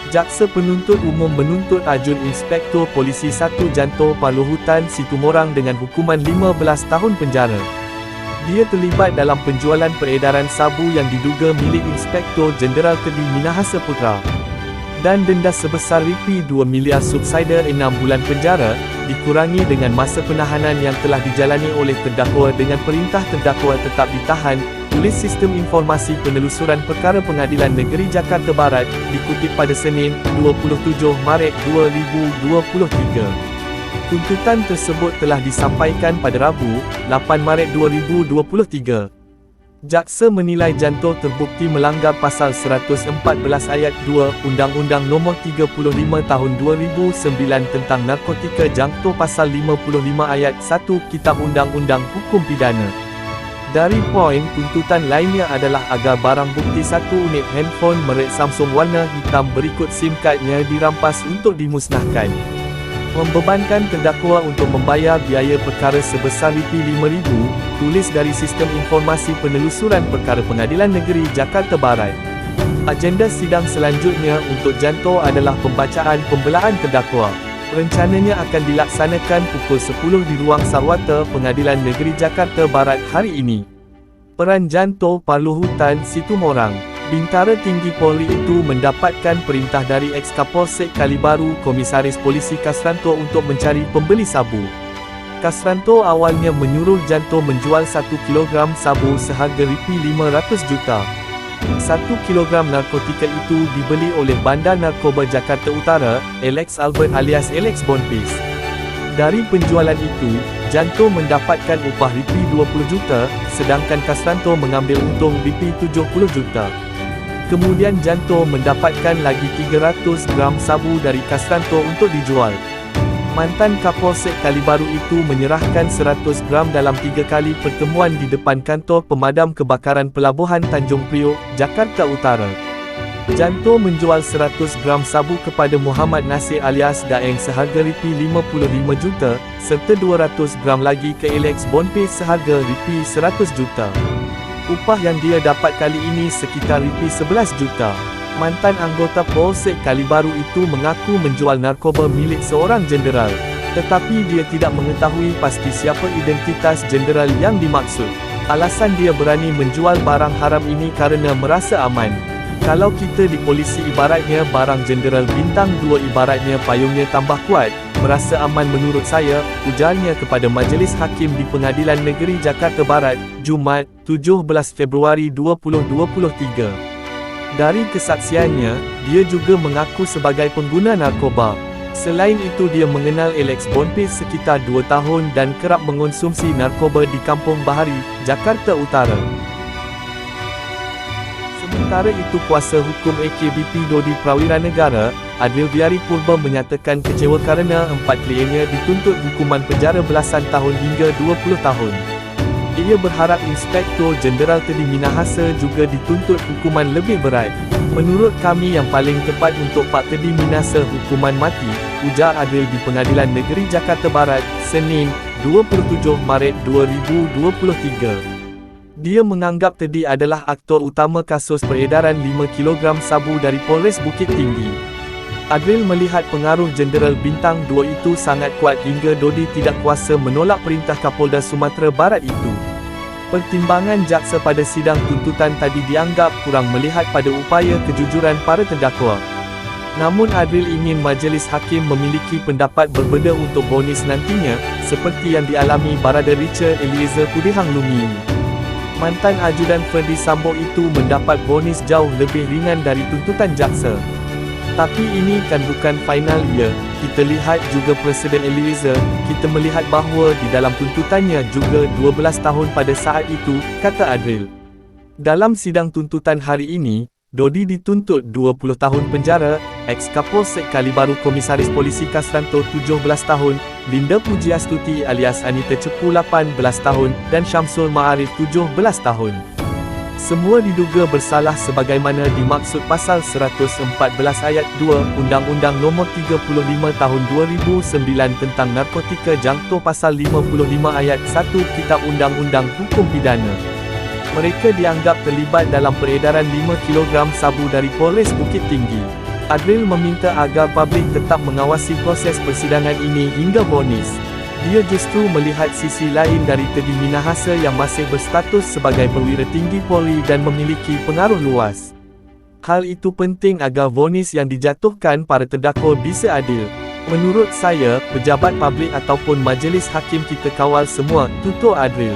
Jaksa Penuntut Umum menuntut Ajun Inspektor Polisi 1 Janto Palohutan Situmorang dengan hukuman 15 tahun penjara. Dia terlibat dalam penjualan peredaran sabu yang diduga milik Inspektor Jeneral Kedi Minahasa Putra. Dan denda sebesar Rp2 miliar subsidi 6 bulan penjara, dikurangi dengan masa penahanan yang telah dijalani oleh terdakwa dengan perintah terdakwa tetap ditahan, tulis Sistem Informasi Penelusuran Perkara Pengadilan Negeri Jakarta Barat, dikutip pada Senin, 27 Maret 2023. Tuntutan tersebut telah disampaikan pada Rabu, 8 Maret 2023. Jaksa menilai Janto terbukti melanggar Pasal 114 Ayat 2 Undang-Undang Nombor 35 Tahun 2009 tentang Narkotika Janto Pasal 55 Ayat 1 Kitab Undang-Undang Hukum Pidana. Dari poin tuntutan lainnya adalah agar barang bukti 1 unit handphone merek Samsung warna hitam berikut SIM cardnya dirampas untuk dimusnahkan. Membebankan terdakwa untuk membayar biaya perkara sebesar Rp5,000, tulis dari Sistem Informasi Penelusuran Perkara Pengadilan Negeri Jakarta Barat. Agenda sidang selanjutnya untuk Janto adalah pembacaan pembelaan terdakwa. Rencananya akan dilaksanakan pukul 10 di Ruang Sarwata Pengadilan Negeri Jakarta Barat hari ini. Peran Janto Palohutan Situmorang. Bintara tinggi Polri itu mendapatkan perintah dari Ex-Kapolsek Kalibaru Komisaris Polisi Kasranto untuk mencari pembeli sabu. Kasranto awalnya menyuruh Janto menjual 1 kilogram sabu seharga Rp500 juta. 1 kilogram narkotika itu dibeli oleh Bandar Narkoba Jakarta Utara, Alex Albert alias Alex Bonpis. Dari penjualan itu, Janto mendapatkan upah Rp20 juta, sedangkan Kasranto mengambil untung Rp70 juta. Kemudian Janto mendapatkan lagi 300 gram sabu dari Kasranto untuk dijual. Mantan Kapolsek Kalibaru itu menyerahkan 100 gram dalam 3 kali pertemuan di depan kantor pemadam kebakaran Pelabuhan Tanjung Priok, Jakarta Utara. Janto menjual 100 gram sabu kepada Muhammad Nasir alias Daeng seharga Rp55 juta, serta 200 gram lagi ke Alex Bonpis seharga Rp100 juta. Upah yang dia dapat kali ini sekitar Rp11 juta. Mantan anggota Polsek Kalibaru itu mengaku menjual narkoba milik seorang jeneral, tetapi dia tidak mengetahui pasti siapa identitas jeneral yang dimaksud. Alasan dia berani menjual barang haram ini kerana merasa aman. Kalau kita di polisi ibaratnya barang jeneral bintang 2 ibaratnya payungnya tambah kuat, merasa aman menurut saya, ujarnya kepada Majlis Hakim di Pengadilan Negeri Jakarta Barat, Jumaat, 17 Februari 2023. Dari kesaksiannya, dia juga mengaku sebagai pengguna narkoba. Selain itu dia mengenal Alex Bonpis sekitar 2 tahun dan kerap mengonsumsi narkoba di Kampung Bahari, Jakarta Utara. Sementara itu kuasa hukum AKBP Dodi Prawira Negara, Adil Viari Purba menyatakan kecewa kerana 4 kliennya dituntut hukuman penjara belasan tahun hingga 20 tahun. Ia berharap Inspektor Jeneral Kedi Minahasa juga dituntut hukuman lebih berat. Menurut kami yang paling tepat untuk Pak Kedi Minahasa hukuman mati, ujar Adil di Pengadilan Negeri Jakarta Barat, Senin, 27 Maret 2023. Dia menganggap Teddy adalah aktor utama kasus peredaran 5 kg sabu dari Polres Bukit Tinggi. Adil melihat pengaruh Jeneral Bintang 2 itu sangat kuat hingga Dodi tidak kuasa menolak perintah Kapolda Sumatera Barat itu. Pertimbangan jaksa pada sidang tuntutan tadi dianggap kurang melihat pada upaya kejujuran para terdakwa. Namun Adil ingin Majlis Hakim memiliki pendapat berbeza untuk vonis nantinya, seperti yang dialami Barada Richard Eliezer Pudihang Lumiu. Mantan ajudan Ferdi Sambo itu mendapat vonis jauh lebih ringan dari tuntutan jaksa. Tapi ini kan bukan final ya, kita lihat juga Presiden Eliezer, kita melihat bahawa di dalam tuntutannya juga 12 tahun pada saat itu, kata Adil. Dalam sidang tuntutan hari ini, Dodi dituntut 20 tahun penjara, Ex-Kapolsek Kalibaru Komisaris Polisi Kasranto 17 tahun, Linda Pujiastuti alias Anita Cepu 18 tahun, dan Syamsul Ma'arif 17 tahun. Semua diduga bersalah sebagaimana dimaksud Pasal 114 Ayat 2 Undang-Undang Nombor 35 Tahun 2009 tentang Narkotika jangto Pasal 55 Ayat 1 Kitab Undang-Undang Hukum Pidana. Mereka dianggap terlibat dalam peredaran 5 kg sabu dari Polres Bukit Tinggi. Adril meminta agar publik tetap mengawasi proses persidangan ini hingga vonis. Dia justru melihat sisi lain dari Teddy Minahasa yang masih berstatus sebagai perwira tinggi Polri dan memiliki pengaruh luas. Hal itu penting agar vonis yang dijatuhkan para terdakwa bisa adil. Menurut saya, pejabat publik ataupun majlis hakim kita kawal semua, tutur Adril.